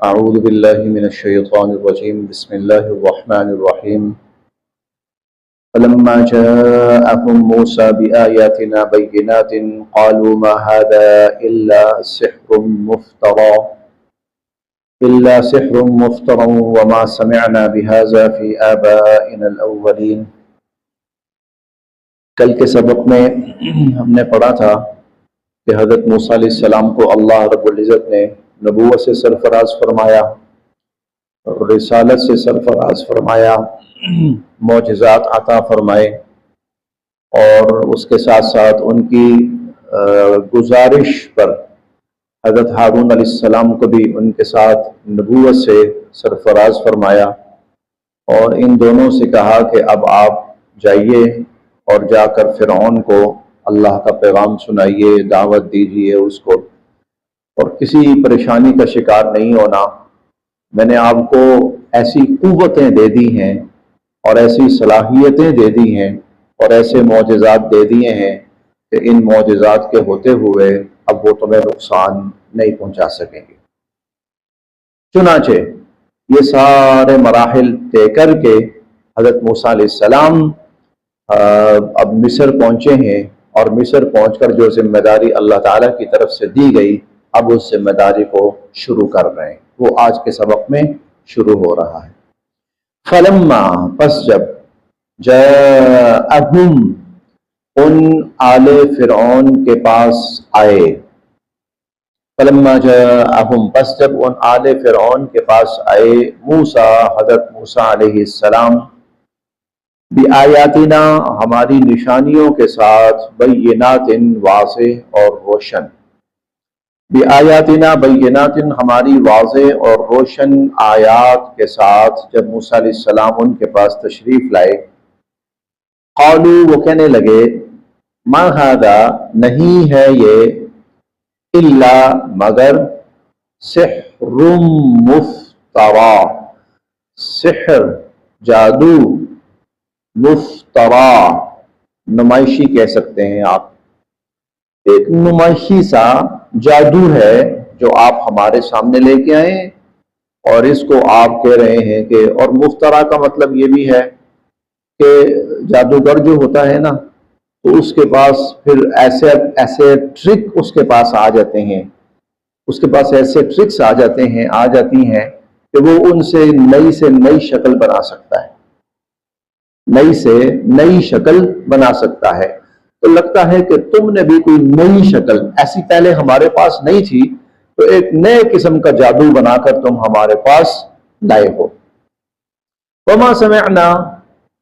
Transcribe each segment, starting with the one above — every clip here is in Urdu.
أعوذ بالله من الشيطان الرجيم بسم الله الرحمن الرحيم فلما جاءهم موسى بآياتنا بينات قالوا ما هذا إلا سحر مفترى وما سمعنا بهذا في آبائنا الأولين۔ کل کے سبق میں ہم نے پڑھا تھا کہ حضرت موسیٰ علیہ السلام کو اللہ رب العزت نے نبوت سے سرفراز فرمایا، رسالت سے سرفراز فرمایا، معجزات عطا فرمائے، اور اس کے ساتھ ساتھ ان کی گزارش پر حضرت ہارون علیہ السلام کو بھی ان کے ساتھ نبوت سے سرفراز فرمایا، اور ان دونوں سے کہا کہ اب آپ جائیے اور جا کر فرعون کو اللہ کا پیغام سنائیے، دعوت دیجیے اس کو، اور کسی پریشانی کا شکار نہیں ہونا۔ میں نے آپ کو ایسی قوتیں دے دی ہیں اور ایسی صلاحیتیں دے دی ہیں اور ایسے معجزات دے دیے ہیں کہ ان معجزات کے ہوتے ہوئے اب وہ تمہیں نقصان نہیں پہنچا سکیں گے۔ چنانچہ یہ سارے مراحل طے کر کے حضرت موسیٰ علیہ السلام اب مصر پہنچے ہیں، اور مصر پہنچ کر جو ذمہ داری اللہ تعالیٰ کی طرف سے دی گئی اب اس ذمہ داری کو شروع کر رہے ہیں، وہ آج کے سبق میں شروع ہو رہا ہے۔ فلما، پس جب، جاءہم، ان آل فرعون کے پاس آئے، فلما جاءہم، پس جب ان آل فرعون کے پاس آئے، موسیٰ، حضرت موسیٰ علیہ السلام، بآیاتنا، ہماری نشانیوں کے ساتھ، بینات، واضح اور روشن، بآیاتنا بینات، ہماری واضح اور روشن آیات کے ساتھ جب موسیٰ علیہ السلام ان کے پاس تشریف لائے، قالو، وہ کہنے لگے، ما ھذا، نہیں ہے یہ، الا، مگر، سحر مفترا، سحر، جادو، مفترا، نمائشی کہہ سکتے ہیں آپ، ایک نمائشی سا جادو ہے جو آپ ہمارے سامنے لے کے آئے، اور اس کو آپ کہہ رہے ہیں کہ، اور مفترا کا مطلب یہ بھی ہے کہ جادوگر جو ہوتا ہے نا، تو اس کے پاس پھر ایسے ٹرک اس کے پاس آ جاتے ہیں، اس کے پاس ایسے ٹرکس آ جاتی ہیں کہ وہ ان سے نئی شکل بنا سکتا ہے، نئی سے نئی شکل بنا سکتا ہے۔ تو لگتا ہے کہ تم نے بھی کوئی نئی شکل ایسی پہلے ہمارے پاس نہیں تھی، تو ایک نئے قسم کا جادو بنا کر تم ہمارے پاس لائے ہو۔ وما سمعنا،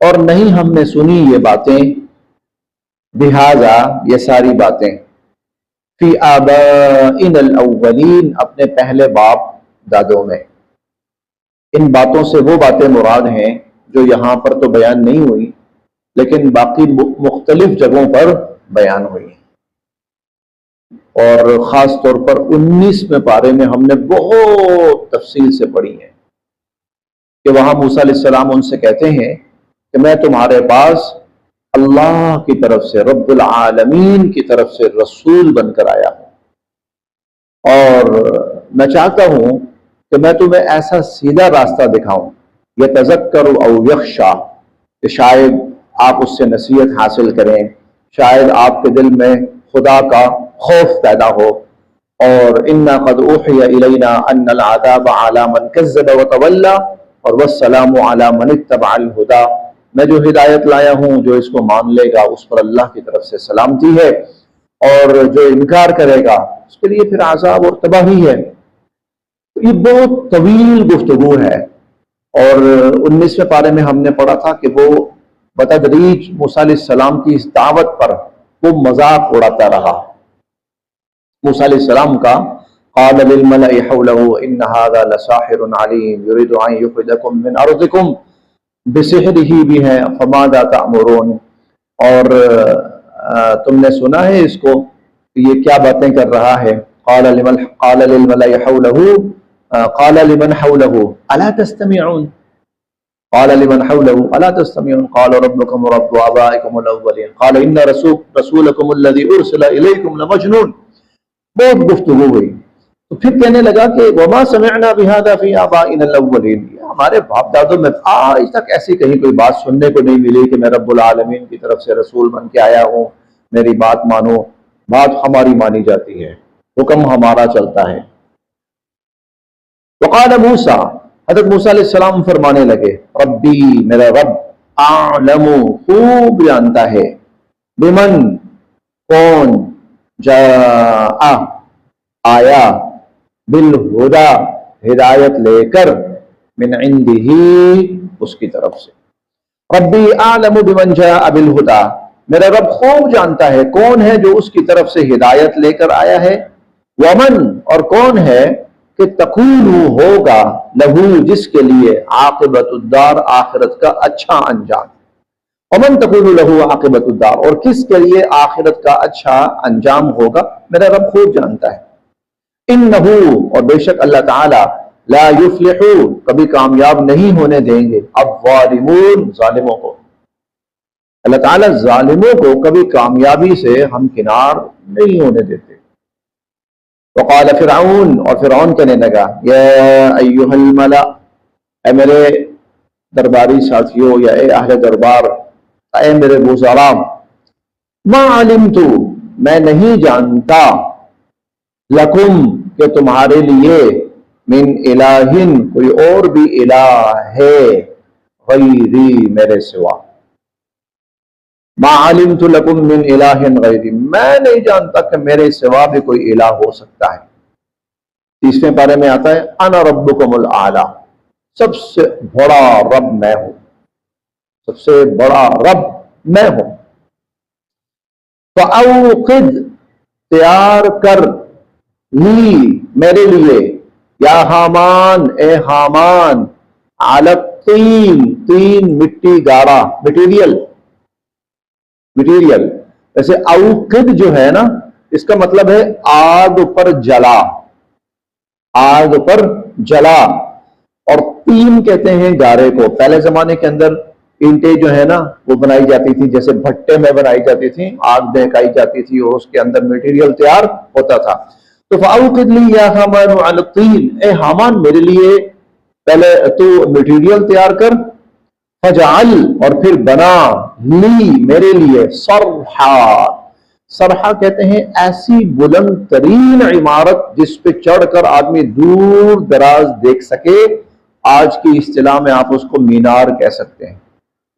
اور نہیں ہم نے سنی یہ باتیں، بہذا، یہ ساری باتیں، فی آبائنا الاولین، اپنے پہلے باپ دادوں میں۔ ان باتوں سے وہ باتیں مراد ہیں جو یہاں پر تو بیان نہیں ہوئی، لیکن باقی مختلف جگہوں پر بیان ہوئی، اور خاص طور پر 19ویں پارے میں ہم نے بہت تفصیل سے پڑھی ہے کہ وہاں موسیٰ علیہ السلام ان سے کہتے ہیں کہ میں تمہارے پاس اللہ کی طرف سے، رب العالمین کی طرف سے رسول بن کر آیا ہوں، اور میں چاہتا ہوں کہ میں تمہیں ایسا سیدھا راستہ دکھاؤں، یتذکر او یخشا، کہ شاید آپ اس سے نصیحت حاصل کریں، شاید آپ کے دل میں خدا کا خوف پیدا ہو۔ اور انا قد اوحی الینا ان العذاب علی من کذب وتولی، اور والسلام علی من اتبع الہدی، میں جو ہدایت لایا ہوں، جو اس کو مان لے گا اس پر اللہ کی طرف سے سلامتی ہے، اور جو انکار کرے گا اس کے لیے پھر عذاب اور تباہی ہے۔ یہ بہت طویل گفتگو ہے، اور 19ویں پارے میں ہم نے پڑھا تھا کہ وہ بتدریج موسیٰ علیہ السلام کی اس دعوت پر وہ مذاق اڑاتا رہا۔ موسیٰ علیہ السلام کا قال للملأ حوله ان هذا لساحر علیم یرید ان یخرجکم من ارضکم بسحرہ بھی ہے فماذا تأمرون، اور تم نے سنا ہے اس کو کہ یہ کیا باتیں کر رہا ہے۔ قال للملأ حوله، قال لمن حوله الا تستمعون، قال لمن حوله الا تستمعون، قال ربكم ورب آبائكم الاولين، قال ان رسولكم الذي ارسل اليكم لمجنون۔ بہت گفتگو ہوئی، تو پھر کہنے لگا کہ وما سمعنا بہذا فی آبائنا الاولین، ہمارے باپ دادوں میں آج تک ایسی کہیں کوئی بات سننے کو نہیں ملی کہ میں رب العالمین کی طرف سے رسول بن کے آیا ہوں، میری بات مانو، بات ہماری مانی جاتی ہے، حکم ہمارا چلتا ہے۔ وقال موسیٰ، حضرت موسیٰ علیہ السلام فرمانے لگے، ربی، میرا رب، اعلم، خوب جانتا ہے، بمن، کون، جاء، آیا، بالہدا، ہدایت لے کر، من عنده، اس کی طرف سے۔ ربی اعلم بمن جاء بالہدا، میرا رب خوب جانتا ہے کون ہے جو اس کی طرف سے ہدایت لے کر آیا ہے، ومن، اور کون ہے کہ تکون ہوگا، لہو، جس کے لیے، عاقبت الدار، آخرت کا اچھا انجام، ومن تکون لہو عاقبت الدار، اور کس کے لیے آخرت کا اچھا انجام ہوگا، میرا رب خوب جانتا ہے۔ انہو، اور بے شک اللہ تعالی، لا یفلح، کبھی کامیاب نہیں ہونے دیں گے، الظالمون، ظالموں کو، اللہ تعالیٰ ظالموں کو کبھی کامیابی سے ہمکنار نہیں ہونے دیتے۔ وقال فرعون، اور فرعون کہنے لگا، یا ایہا الملأ، اے میرے درباری ساتھیوں، یا اے اہل دربار، اے میرے وزراء، ما علمت، میں نہیں جانتا، لکم، کہ تمہارے لیے، من الہ، کوئی اور بھی الہ ہے، غیری، میرے سوا، ما علمت لکم من الہ غیری، میں نہیں جانتا کہ میرے سوا بھی کوئی الہ ہو سکتا ہے۔ تیسویں پارے میں آتا ہے، انا ربکم الاعلی، سب سے بڑا رب میں ہوں، سب سے بڑا رب میں ہوں۔ فاوقد، تیار کر، لی، میرے لیے، یا حامان، اے حامان، علی الطین، تین، مٹی گارا، مٹیریل، ویسے اوقد جو ہے نا، اس کا مطلب ہے آگ پر جلا، آگ پر جلا، اور تین کہتے ہیں گارے کو۔ پہلے زمانے کے اندر اینٹیں جو ہے نا وہ بنائی جاتی تھی، جیسے بھٹے میں بنائی جاتی تھی، آگ دہکائی جاتی تھی اور اس کے اندر مٹیریل تیار ہوتا تھا۔ تو فاوقد لی یا حامان علی الطین، اے حامان میرے لیے پہلے تو مٹیریل تیار کر، فجعل، اور پھر بنا، لی، میرے لیے، صرحا، صرحا کہتے ہیں ایسی بلند ترین عمارت جس پہ چڑھ کر آدمی دور دراز دیکھ سکے، آج کی اصطلاح میں آپ اس کو مینار کہہ سکتے ہیں،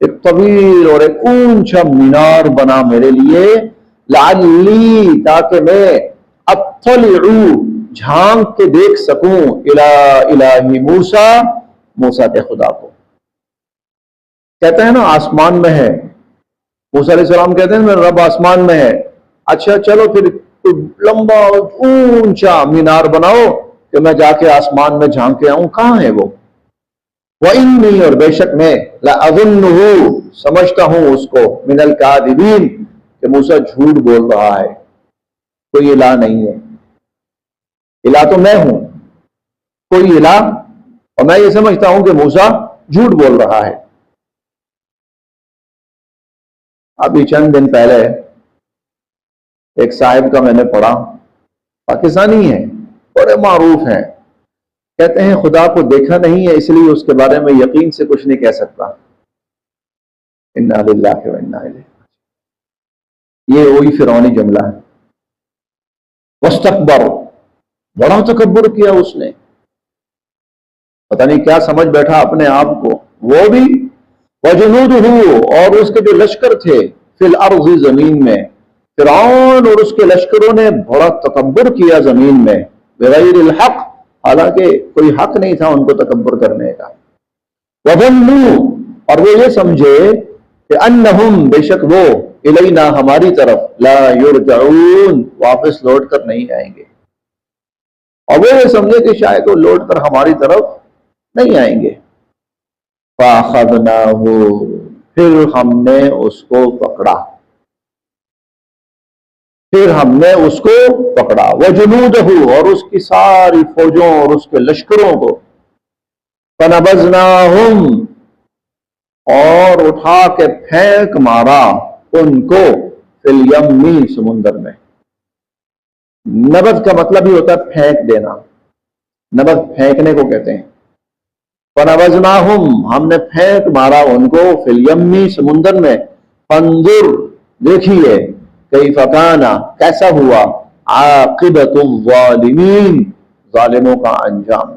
ایک طویل اور ایک اونچا مینار بنا میرے لیے، لعلی، تاکہ میں اطلع، جھانک کے دیکھ سکوں، الہ موسیٰ، موسیٰ کے خدا کو۔ کہتے ہیں نا آسمان میں ہے، موسیٰ علیہ السلام کہتے ہیں میرا رب آسمان میں ہے، اچھا چلو پھر لمبا اونچا مینار بناؤ کہ میں جا کے آسمان میں جھانک کے آؤں، کہاں ہے وہ؟ وَإِنِّي، اور بے شک میں، لَأَظُنُّهُ، سمجھتا ہوں اس کو، مِنَ الْكَاذِبِينَ، کہ موسیٰ جھوٹ بول رہا ہے، کوئی الہ نہیں ہے، الہ تو میں ہوں، کوئی الہ، اور میں یہ سمجھتا ہوں کہ موسیٰ جھوٹ بول رہا ہے۔ ابھی چند دن پہلے ایک صاحب کا میں نے پڑھا، پاکستانی ہیں، بڑے معروف ہیں، کہتے ہیں خدا کو دیکھا نہیں ہے اس لیے اس کے بارے میں یقین سے کچھ نہیں کہہ سکتا۔ انا للہ و انا الیہ، یہ وہی فرعونی جملہ ہے۔ واستکبر، بڑا تکبر کیا اس نے، پتہ نہیں کیا سمجھ بیٹھا اپنے آپ کو، وہ بھی، وجنودہ، اور اس کے جو لشکر تھے، فی الارض، زمین میں، فرعون اور اس کے لشکروں نے بڑا تکبر کیا زمین میں، بغیر الحق، حالانکہ کوئی حق نہیں تھا ان کو تکبر کرنے کا۔ وظنوا، اور وہ یہ سمجھے کہ انہم، بے شک وہ، الینا، ہماری طرف، لا یرجعون، واپس لوٹ کر نہیں آئیں گے، اور وہ یہ سمجھے کہ شاید وہ لوٹ کر ہماری طرف نہیں آئیں گے۔ فَأَخَذْنَاهُ، پھر ہم نے اس کو پکڑا، پھر ہم نے اس کو پکڑا، وَجُنُودَهُ، اور اس کی ساری فوجوں اور اس کے لشکروں کو، فَنَبَذْنَاهُمْ، اور اٹھا کے پھینک مارا ان کو، فِي الْيَمِّ، سمندر میں۔ نبذ کا مطلب ہی ہوتا ہے پھینک دینا، نبذ پھینکنے کو کہتے ہیں. فنبذناہم، ہم نے پھینک مارا ان کو، فی الیمی، سمندر میں. فانظر، دیکھیے، کیف کان، کیسا ہوا، عاقبۃ الظالمین، ظالموں کا انجام.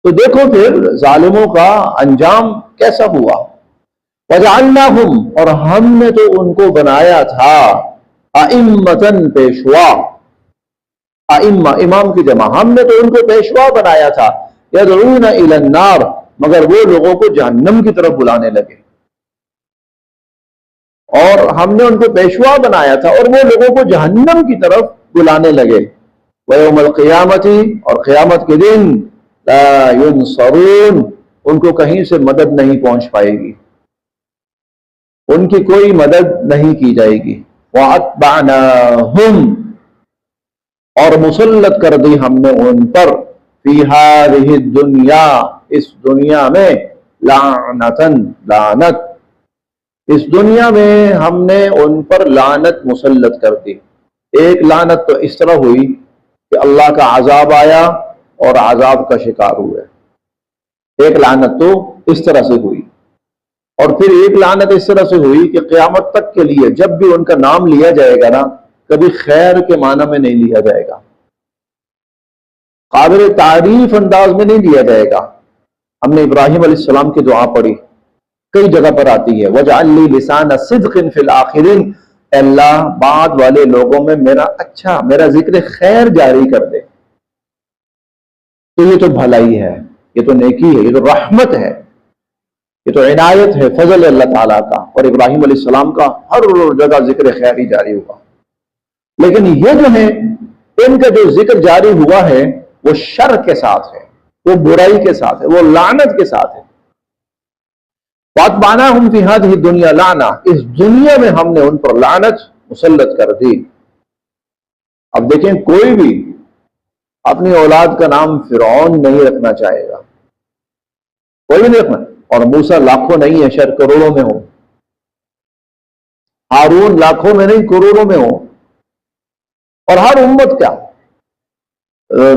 تو دیکھو پھر ظالموں کا انجام کیسا ہوا. وجعلناہم، اور ہم نے تو ان کو بنایا تھا، ائمۃ، پیشوا. ائمہ، امام کی جمع، ہم نے تو ان کو پیشوا بنایا تھا. یدعون الی النار، مگر وہ لوگوں کو جہنم کی طرف بلانے لگے. اور ہم نے ان کو پیشوا بنایا تھا اور وہ لوگوں کو جہنم کی طرف بلانے لگے. ویوم القیامت، اور قیامت کے دن، لا ینصرون، ان کو کہیں سے مدد نہیں پہنچ پائے گی، ان کی کوئی مدد نہیں کی جائے گی. وَأَتْبَعْنَاهُمْ، اور مسلط کر دی ہم نے ان پر، فی هذه الدنیا، اس دنیا میں، لعنتاً، لعنت، اس دنیا میں ہم نے ان پر لعنت مسلط کر دی. ایک لعنت تو اس طرح ہوئی کہ اللہ کا عذاب آیا اور عذاب کا شکار ہوئے، ایک لعنت تو اس طرح سے ہوئی. اور پھر ایک لعنت اس طرح سے ہوئی کہ قیامت تک کے لیے جب بھی ان کا نام لیا جائے گا نا، کبھی خیر کے معنی میں نہیں لیا جائے گا، قابل تعریف انداز میں نہیں لیا جائے گا. ہم نے ابراہیم علیہ السلام کی دعا پڑھی، کئی جگہ پر آتی ہے، وَجْعَلْ لِي لِسَانَ صِدْقٍ فِي الْآخِرِينَ، اے اللہ بعد والے لوگوں میں میرا ذکر خیر جاری کر دے. تو یہ تو بھلائی ہے، یہ تو نیکی ہے، یہ تو رحمت ہے، یہ تو عنایت ہے، فضل اللہ تعالیٰ کا. اور ابراہیم علیہ السلام کا ہر جگہ ذکر خیر ہی جاری ہوا. لیکن یہ جو ہے، ان کا جو ذکر جاری ہوا ہے وہ شر کے ساتھ ہے، وہ برائی کے ساتھ ہے، وہ لعنت کے ساتھ ہے. وَأَتْبَعْنَاهُمْ فِي هَذِهِ الدُّنْيَا لَعْنَةً، اس دنیا میں ہم نے ان پر لعنت مسلط کر دی. اب دیکھیں، کوئی بھی اپنی اولاد کا نام فرعون نہیں رکھنا چاہے گا، کوئی بھی نہیں رکھنا. اور موسیٰ لاکھوں نہیں ہے، شاید کروڑوں میں ہو. ہارون لاکھوں میں نہیں، کروڑوں میں ہو. اور ہر امت کا،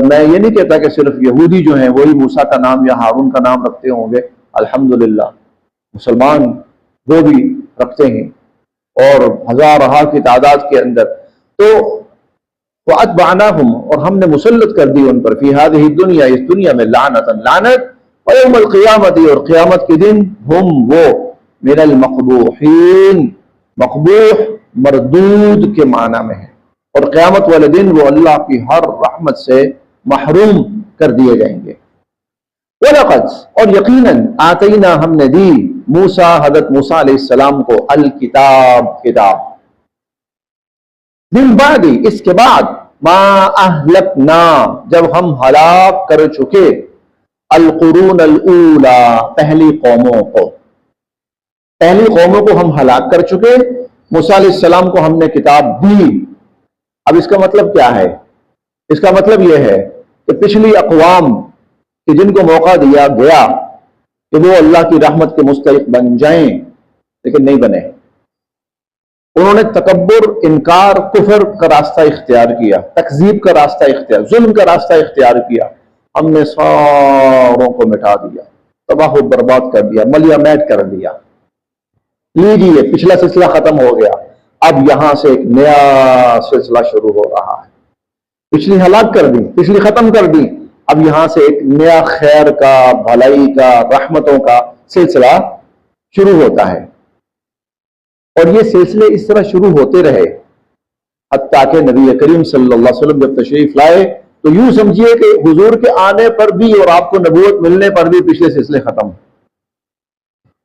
میں یہ نہیں کہتا کہ صرف یہودی جو ہیں وہی موسیٰ کا نام یا ہارون کا نام رکھتے ہوں گے، الحمدللہ مسلمان وہ بھی رکھتے ہیں، اور ہزارہا کی تعداد کے اندر. تو وَأَتْبَعْنَاهُمْ، اور ہم نے مسلط کر دی ان پر، فی هذه الدنیا، اس دنیا میں، لعنتاً، لعنت، وَيَوْمَ الْقِيَامَةِ، اور قیامت کے دن، ہم وہ، من المقبوحین، مقبوح مردود کے معنی میں ہے، اور قیامت والے دن وہ اللہ کی ہر رحمت سے محروم کر دیے جائیں گے. وَلَقَدْ، اور یقیناً، آتَيْنَا، ہم نے دی، موسیٰ، حضرت موسیٰ علیہ السلام کو، الکتاب، کتاب، من بعد، اس کے بعد، ما اہلکنا، جب ہم ہلاک کر چکے، القرون الاولی، پہلی قوموں کو، پہلی قوموں کو ہم ہلاک کر چکے. موسیٰ علیہ السلام کو ہم نے کتاب دی. اب اس کا مطلب کیا ہے؟ اس کا مطلب یہ ہے کہ پچھلی اقوام کہ جن کو موقع دیا گیا کہ وہ اللہ کی رحمت کے مستحق بن جائیں، لیکن نہیں بنے. انہوں نے تکبر، انکار، کفر کا راستہ اختیار کیا، تکذیب کا راستہ اختیار، ظلم کا راستہ اختیار کیا. ہم نے ساروں کو مٹا دیا، تباہ و برباد کر دیا، ملیا میٹ کر دیا. لیجیے، پچھلا سلسلہ ختم ہو گیا، اب یہاں سے ایک نیا سلسلہ شروع ہو رہا ہے. پچھلی ہلاک کر دی، پچھلی ختم کر دی، اب یہاں سے ایک نیا خیر کا، بھلائی کا، رحمتوں کا سلسلہ شروع ہوتا ہے. اور یہ سلسلے اس طرح شروع ہوتے رہے حتیٰ کہ نبی کریم صلی اللہ علیہ وسلم جب تشریف لائے تو یوں سمجھیے کہ حضور کے آنے پر بھی اور آپ کو نبوت ملنے پر بھی پچھلے سلسلے ختم.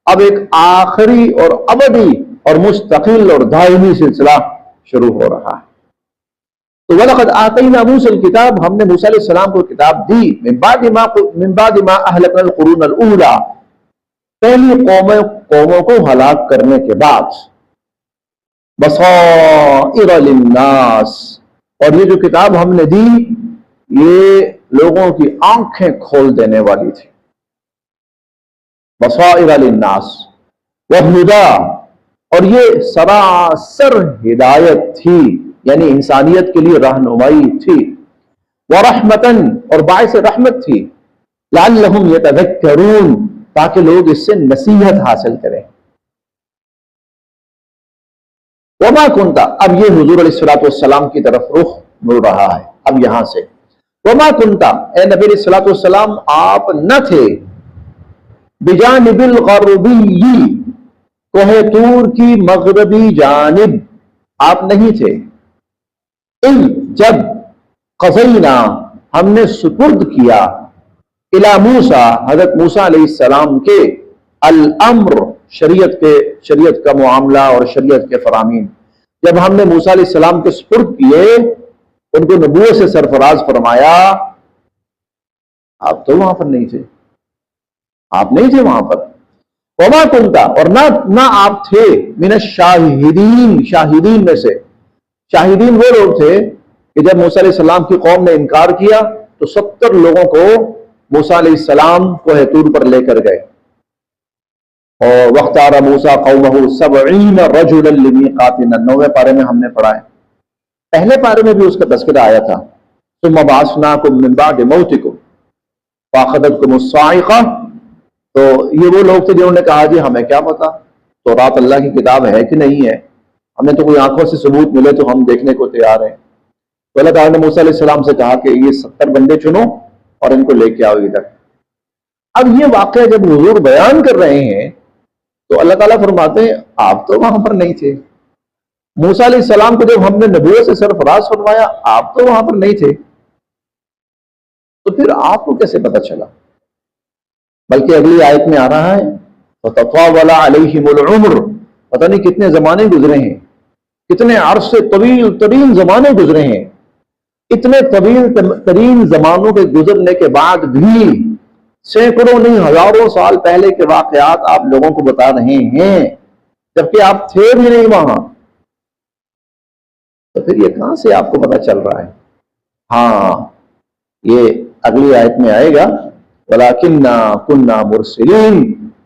اب ایک آخری اور ابدی اور مستقل اور دائمی سلسلہ شروع ہو رہا ہے. تو وَلَقَدْ آتَيْنَا مُوسَى الْكِتَابَ، ہم نے موسیٰ علیہ السلام کو کتاب دی، من بعد ما اہلکنا القرون الاولی، پہلی قوموں کو ہلاک کرنے کے بعد، بصائر للناس، اور یہ جو کتاب ہم نے دی یہ لوگوں کی آنکھیں کھول دینے والی تھی. بصائر للناس وہدیٰ، اور یہ سراسر ہدایت تھی، یعنی انسانیت کے لیے رہنمائی تھی. ورحمتن، اور باعث رحمت تھی، لعلہم یتذکرون، تاکہ لوگ اس سے نصیحت حاصل کریں۔ وما کنتا، اب یہ حضور علیہ الصلوۃ والسلام کی طرف رخ مڑ رہا ہے اب یہاں سے۔ وما کنتا، اے نبی علیہ الصلوۃ والسلام آپ نہ تھے، بجانب الغربی، کوہ طور کی مغربی جانب آپ نہیں تھے، اذ جب، قضینا ہم نے سپرد کیا، الی موسیٰ حضرت موسیٰ علیہ السلام کے، الامر شریعت کا معاملہ اور شریعت کے فرامین، جب ہم نے موسیٰ علیہ السلام کے سپرد کیے، ان کو نبوت سے سرفراز فرمایا، آپ تو وہاں پر نہیں تھے، آپ نہیں تھے وہاں پر۔ وما کنتا، اور نہ آپ تھے، من الشاہدین، شاہدین میں سے۔ شاہدین وہ لوگ تھے کہ جب موسیٰ علیہ السلام کی قوم نے انکار کیا تو 70 لوگوں کو موسیٰ علیہ السلام کوہ طور پر لے کر گئے، اور وَاخْتَارَ مُوسَىٰ قَوْمَهُ 70 رَجُلًا لِمِيقَاتِنَا، 9ویں پارے میں ہم نے پڑھا ہے، پہلے پارے میں بھی اس کا تذکرہ آیا تھا، ثُمَّ بَعَثْنَاكُم مِّن بَعْدِ مَوْتِكُمْ فَأَخَذَتْكُمُ الصَّاعِقَةُ، تو یہ وہ لوگ تھے جنہوں نے کہا جی ہمیں کیا پتا تو رات اللہ کی کتاب ہے کہ نہیں ہے، ہمیں تو کوئی آنکھوں سے ثبوت ملے تو ہم دیکھنے کو تیار ہیں۔ تو اللہ تعالیٰ نے موسیٰ علیہ السلام سے کہا کہ یہ 70 بندے چنو اور ان کو لے کے آؤ ادھر۔ اب یہ واقعہ جب حضور بیان کر رہے ہیں تو اللہ تعالیٰ فرماتے ہیں آپ تو وہاں پر نہیں تھے، موسیٰ علیہ السلام کو جب ہم نے نبوت سے سرفراز فرمایا آپ تو وہاں پر نہیں تھے، تو پھر آپ کو کیسے پتہ چلا؟ بلکہ اگلی آیت میں آ رہا ہے فَتَطَاوَلَ عَلَيْهِمُ الْعُمُرُ، پتہ نہیں کتنے زمانے گزرے ہیں، کتنے عرصے طویل ترین زمانے گزرے ہیں، اتنے طویل ترین زمانوں کے گزرنے کے بعد بھی سینکڑوں نہیں ہزاروں سال پہلے کے واقعات آپ لوگوں کو بتا رہے ہیں، جبکہ آپ تھے بھی نہیں وہاں، تو پھر یہ کہاں سے آپ کو پتہ چل رہا ہے؟ ہاں یہ اگلی آیت میں آئے گا، وَلَكِنَّا كُنَّا مُرْسِلِينَ،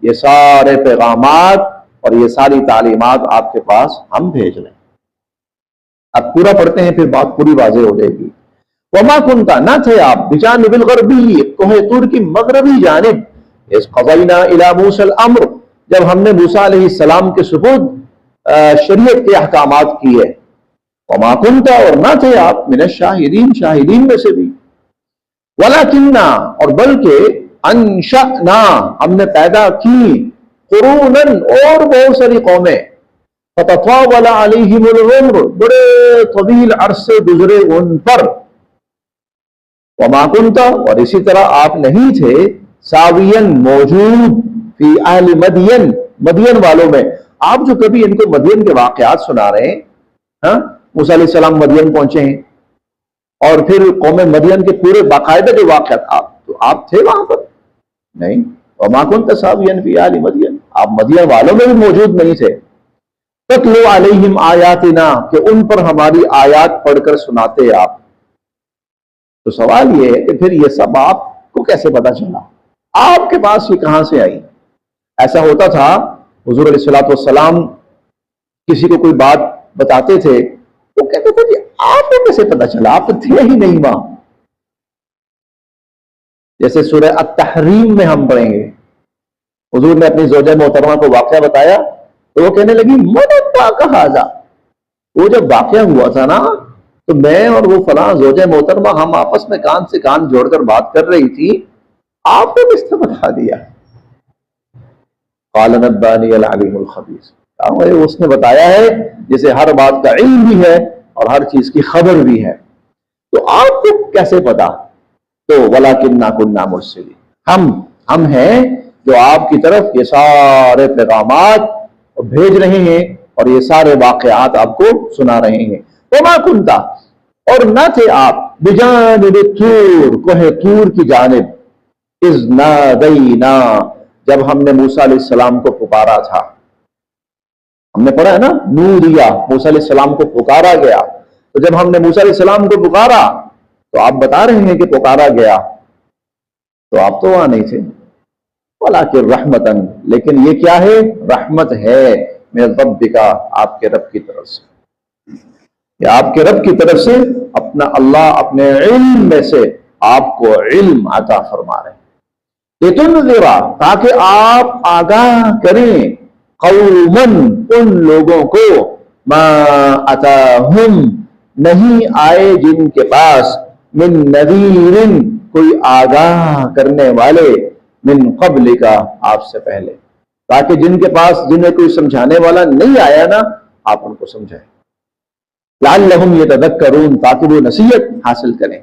یہ سارے پیغامات اور یہ ساری تعلیمات آپ کے پاس ہم بھیج رہے ہیں۔ اب پورا پڑھتے ہیں پھر بات پوری واضح ہو جائے گی۔ وَمَا كُنْتَ، نہ تھے آپ، بِجَانِبِ الْغَرْبِيِّ، کوہ طور کی مغربی جانب، اِذْ قَضَيْنَا إِلَىٰ مُوسَى الْأَمْرَ، جب ہم نے موسیٰ علیہ السلام کے سپرد شریعت کے احکامات کیے، وَمَا كُنْتَ، اور نہ تھے آپ، مِنَ الشَّاهِدِينَ، شاہدین میں سے بھی، وَلَكِنَّا، اور بلکہ، أَنشَأْنَا، ہم نے پیدا کی، قُرُونًا، اور بہت ساری قومیں، فَتَطَاوَلَ عَلَيْهِمُ الْعُمُرُ، بڑے طویل عرصے گزرے ان پر، وَمَا كُنْتَ، اور اسی طرح آپ نہیں تھے، ساویًا، موجود، فی اہل مدین، مدین والوں میں، آپ جو کبھی ان کو مدین کے واقعات سنا رہے ہیں، ہاں موسیٰ علیہ السلام مدین پہنچے ہیں اور پھر قوم مدین کے پورے باقاعدہ جو واقعات، آپ تھے وہاں پر؟ نہیں، وَمَا كُنْتَ سَاوِيًا فِي أَهْلِ مَدْيَنَ، آپ مدین والوں میں بھی موجود نہیں تھے، تَتْلُو عَلَيْهِمْ آيَاتِنَا، کہ ان پر ہماری آیات پڑھ کر سناتے آپ۔ تو سوال یہ ہے کہ پھر یہ سب آپ کو کیسے پتا چلا؟ آپ کے پاس یہ کہاں سے آئی؟ ایسا ہوتا تھا حضور علیہ الصلوۃ والسلام کسی کو کوئی بات بتاتے تھے، وہ کہتے تھے کہ آپ کو کیسے پتا چلا، آپ تو تھے ہی نہیں وہاں۔ جیسے سورہ التحریم میں ہم پڑھیں گے، حضور نے اپنی زوجہ محترمہ کو واقعہ بتایا تو وہ کہنے لگی من اتاک ھذا، وہ جب واقعہ ہوا تھا نا تو میں اور وہ فلاں زوجہ محترمہ ہم آپس میں کان سے کان جوڑ کر بات کر رہی تھی، آپ نے کس نے بتا دیا؟ قال نبأنی العلیم الخبیر، اس نے بتایا ہے جسے ہر بات کا علم بھی ہے اور ہر چیز کی خبر بھی ہے، تو آپ کو کیسے پتا؟ تو وَلَكِنَّا كُنَّا مُرْسِلِينَ، ہم ہیں جو آپ کی طرف یہ سارے پیغامات بھیج رہے ہیں اور یہ سارے واقعات آپ کو سنا رہے ہیں۔ وَمَا كُنْتَ، اور نہ تھے آپ، بِجَانِبِ الطُّورِ، کوہ طور کی جانب، اِذْ نَادَيْنَا، جب ہم نے موسیٰ علیہ السلام کو پکارا تھا۔ ہم نے پڑھا ہے نا، نودیا، موسیٰ علیہ السلام کو پکارا گیا، تو جب ہم نے موسیٰ علیہ السلام کو پکارا تو آپ بتا رہے ہیں کہ پکارا گیا، تو آپ تو وہاں نہیں تھے۔ وَلَٰكِن رَحْمَةً، لیکن یہ کیا ہے؟ رحمت ہے، مِن رَبِّکَ، آپ کے رب کی طرف سے۔ کہ آپ کے رب کی طرف سے اپنا اللہ اپنے علم میں سے آپ کو علم عطا فرما رہے ہیں، لتنذر، تاکہ آپ آگاہ کریں، قوما، ان لوگوں کو، ما اتاہم، نہیں آئے جن کے پاس، من نذیر، کوئی آگاہ کرنے والے، من قبل کا، آپ سے پہلے، تاکہ جن کے پاس جنہیں کوئی سمجھانے والا نہیں آیا نا، آپ ان کو سمجھائیں، لعلہم یتذکرون، تاکہ وہ نصیحت حاصل کریں۔